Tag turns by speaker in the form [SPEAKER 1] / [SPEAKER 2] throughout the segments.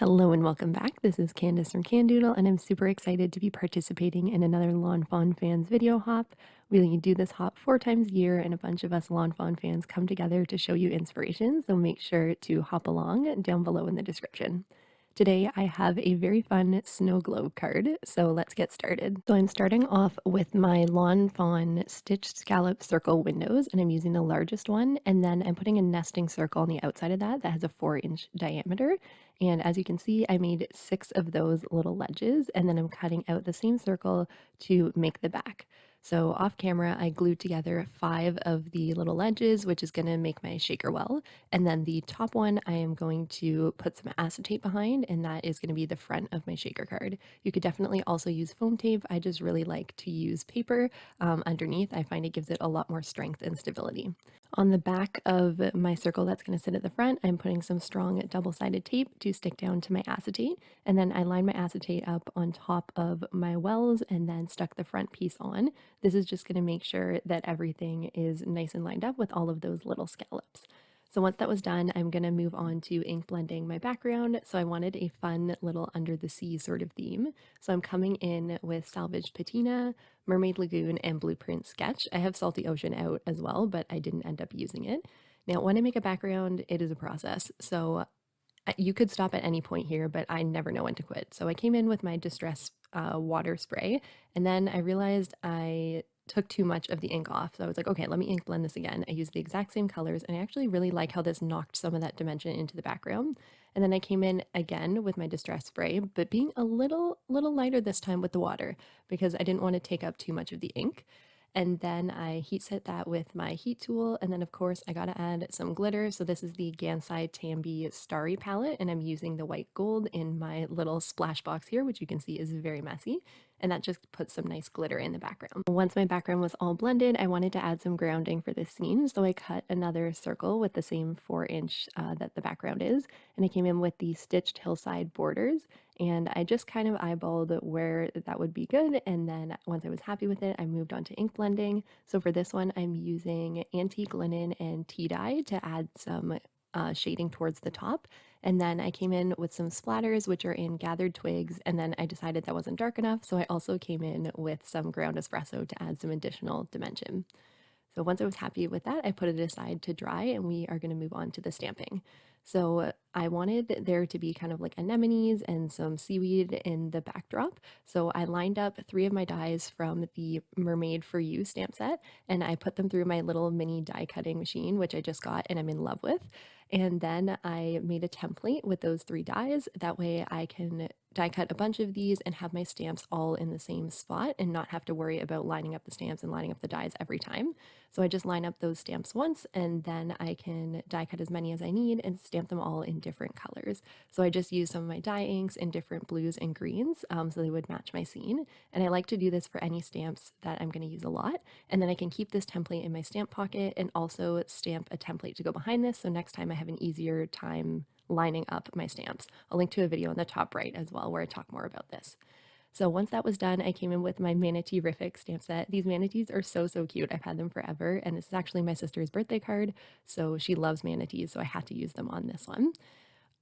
[SPEAKER 1] Hello and welcome back. This is Candace from Candoodle, and I'm super excited to be participating in another Lawn Fawn fans video hop. We do this hop 4 times a year, and a bunch of us Lawn Fawn fans come together to show you inspiration, so make sure to hop along down below in the description. Today I have a very fun snow globe card, so let's get started. So I'm starting off with my Lawn Fawn stitched scallop circle windows, and I'm using the largest one, and then I'm putting a nesting circle on the outside of that has a 4-inch diameter. And as you can see, I made 6 of those little ledges, and then I'm cutting out the same circle to make the back. So off camera, I glued together 5 of the little ledges, which is going to make my shaker well. And then the top one, I am going to put some acetate behind, and that is going to be the front of my shaker card. You could definitely also use foam tape. I just really like to use paper underneath. I find it gives it a lot more strength and stability. On the back of my circle that's going to sit at the front, I'm putting some strong double-sided tape to stick down to my acetate, and then I lined my acetate up on top of my wells and then stuck the front piece on. This is just going to make sure that everything is nice and lined up with all of those little scallops. So once that was done, I'm going to move on to ink blending my background. So I wanted a fun little under the sea sort of theme. So I'm coming in with Salvaged Patina, Mermaid Lagoon, and Blueprint Sketch. I have Salty Ocean out as well, but I didn't end up using it. Now, when I make a background, it is a process. So you could stop at any point here, but I never know when to quit. So I came in with my Distress water spray, and then I realized I took too much of the ink off. So I was like, okay, let me ink blend this again. I used the exact same colors, and I actually really like how this knocked some of that dimension into the background. And then I came in again with my Distress spray, but being a little lighter this time with the water because I didn't want to take up too much of the ink. And then I heat set that with my heat tool. And then of course I gotta add some glitter. So this is the Gansai Tambi Starry palette, and I'm using the white gold in my little splash box here, which you can see is very messy. And that just puts some nice glitter in the background. Once my background was all blended, I wanted to add some grounding for this scene. So I cut another circle with the same 4-inch that the background is. And I came in with the stitched hillside borders, and I just kind of eyeballed where that would be good, and then once I was happy with it, I moved on to ink blending. So for this one, I'm using antique linen and tea dye to add some shading towards the top. And then I came in with some splatters, which are in gathered twigs, and then I decided that wasn't dark enough, so I also came in with some ground espresso to add some additional dimension. So once I was happy with that, I put it aside to dry, and we are going to move on to the stamping. So I wanted there to be kind of like anemones and some seaweed in the backdrop. So I lined up 3 of my dies from the Mermaid for You stamp set, and I put them through my little mini die cutting machine, which I just got and I'm in love with. And then I made a template with those 3 dies. That way I can die cut a bunch of these and have my stamps all in the same spot and not have to worry about lining up the stamps and lining up the dies every time. So I just line up those stamps once, and then I can die cut as many as I need and stamp them all in different colors. So I just use some of my dye inks in different blues and greens so they would match my scene. And I like to do this for any stamps that I'm going to use a lot. And then I can keep this template in my stamp pocket and also stamp a template to go behind this. So next time I have an easier time lining up my stamps. I'll link to a video on the top right as well where I talk more about this. So once that was done, I came in with my Manatee-rific stamp set. These manatees are so cute. I've had them forever, and this is actually my sister's birthday card, so she loves manatees, so I had to use them on this one.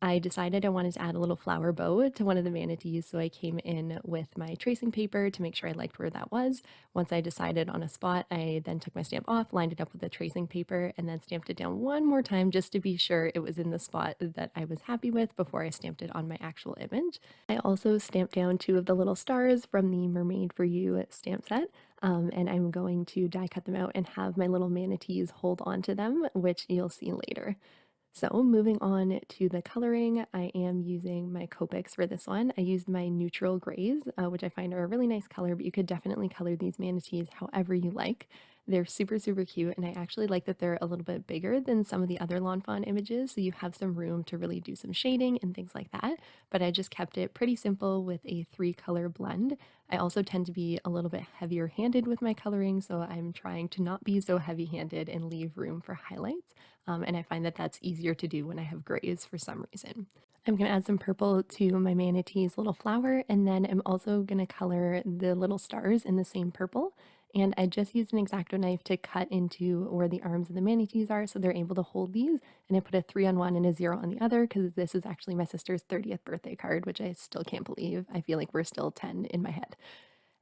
[SPEAKER 1] I decided I wanted to add a little flower bow to one of the manatees, so I came in with my tracing paper to make sure I liked where that was. Once I decided on a spot, I then took my stamp off, lined it up with the tracing paper, and then stamped it down one more time just to be sure it was in the spot that I was happy with before I stamped it on my actual image. I also stamped down 2 of the little stars from the Mermaid for You stamp set, and I'm going to die cut them out and have my little manatees hold on to them, which you'll see later. So moving on to the coloring, I am using my Copics for this one. I used my neutral grays, which I find are a really nice color, but you could definitely color these manatees however you like. They're super cute, and I actually like that they're a little bit bigger than some of the other Lawn Fawn images, so you have some room to really do some shading and things like that. But I just kept it pretty simple with a 3-color blend. I also tend to be a little bit heavier handed with my coloring, so I'm trying to not be so heavy handed and leave room for highlights. And I find that that's easier to do when I have grays for some reason. I'm going to add some purple to my manatee's little flower, and then I'm also going to color the little stars in the same purple. And I just used an X-Acto knife to cut into where the arms of the manatees are so they're able to hold these. And I put a 3 on one and a 0 on the other because this is actually my sister's 30th birthday card, which I still can't believe. I feel like we're still 10 in my head.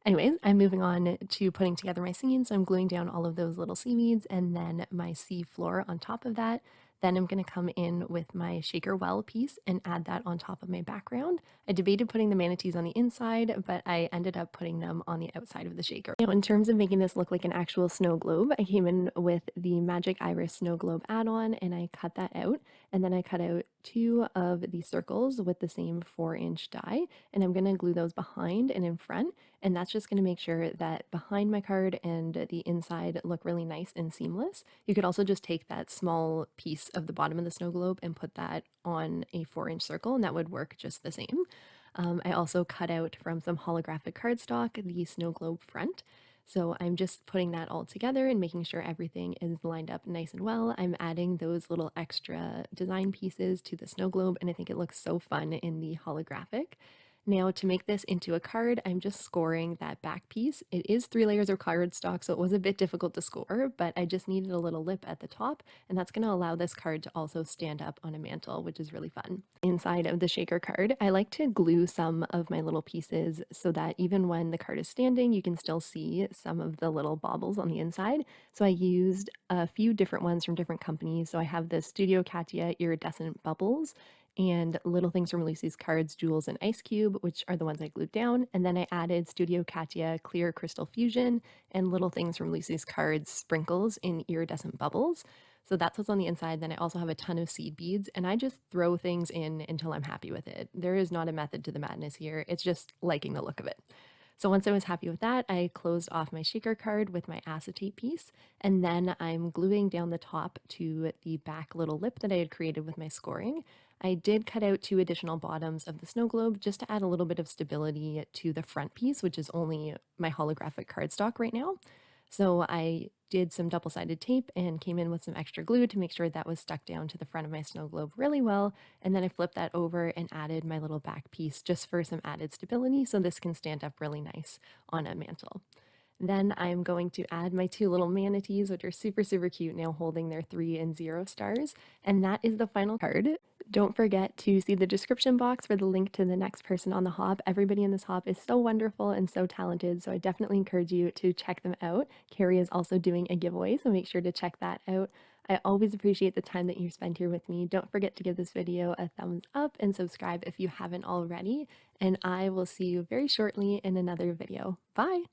[SPEAKER 1] Anyways, I'm moving on to putting together my scene. So I'm gluing down all of those little seaweeds and then my sea floor on top of that. Then I'm going to come in with my shaker well piece and add that on top of my background. I debated putting the manatees on the inside, but I ended up putting them on the outside of the shaker. Now, in terms of making this look like an actual snow globe, I came in with the Magic Iris Snow Globe add-on and I cut that out. And then I cut out 2 of the circles with the same 4-inch die, and I'm going to glue those behind and in front. And that's just going to make sure that behind my card and the inside look really nice and seamless. You could also just take that small piece of the bottom of the snow globe and put that on a 4-inch circle, and that would work just the same. I also cut out from some holographic cardstock the snow globe front. So I'm just putting that all together and making sure everything is lined up nice and well. I'm adding those little extra design pieces to the snow globe, and I think it looks so fun in the holographic. Now, to make this into a card, I'm just scoring that back piece. It is 3 layers of cardstock, so it was a bit difficult to score, but I just needed a little lip at the top, and that's going to allow this card to also stand up on a mantle, which is really fun. Inside of the shaker card, I like to glue some of my little pieces so that even when the card is standing, you can still see some of the little baubles on the inside. So I used a few different ones from different companies. So I have the Studio Katia Iridescent bubbles, and Little Things from Lucy's cards, Jewels and Ice Cube, which are the ones I glued down. And then I added Studio Katia Clear Crystal Fusion and Little Things from Lucy's cards, Sprinkles in Iridescent Bubbles. So that's what's on the inside. Then I also have a ton of seed beads, and I just throw things in until I'm happy with it. There is not a method to the madness here. It's just liking the look of it. So once I was happy with that, I closed off my shaker card with my acetate piece, and then I'm gluing down the top to the back little lip that I had created with my scoring. I did cut out 2 additional bottoms of the snow globe just to add a little bit of stability to the front piece, which is only my holographic cardstock right now. So I did some double-sided tape and came in with some extra glue to make sure that was stuck down to the front of my snow globe really well. And then I flipped that over and added my little back piece just for some added stability so this can stand up really nice on a mantle. Then I'm going to add my 2 little manatees, which are super, super cute now, holding their 3 and 0 stars. And that is the final card. Don't forget to see the description box for the link to the next person on the hop. Everybody in this hop is so wonderful and so talented, so I definitely encourage you to check them out. Carrie is also doing a giveaway, so make sure to check that out. I always appreciate the time that you spend here with me. Don't forget to give this video a thumbs up and subscribe if you haven't already. And I will see you very shortly in another video. Bye!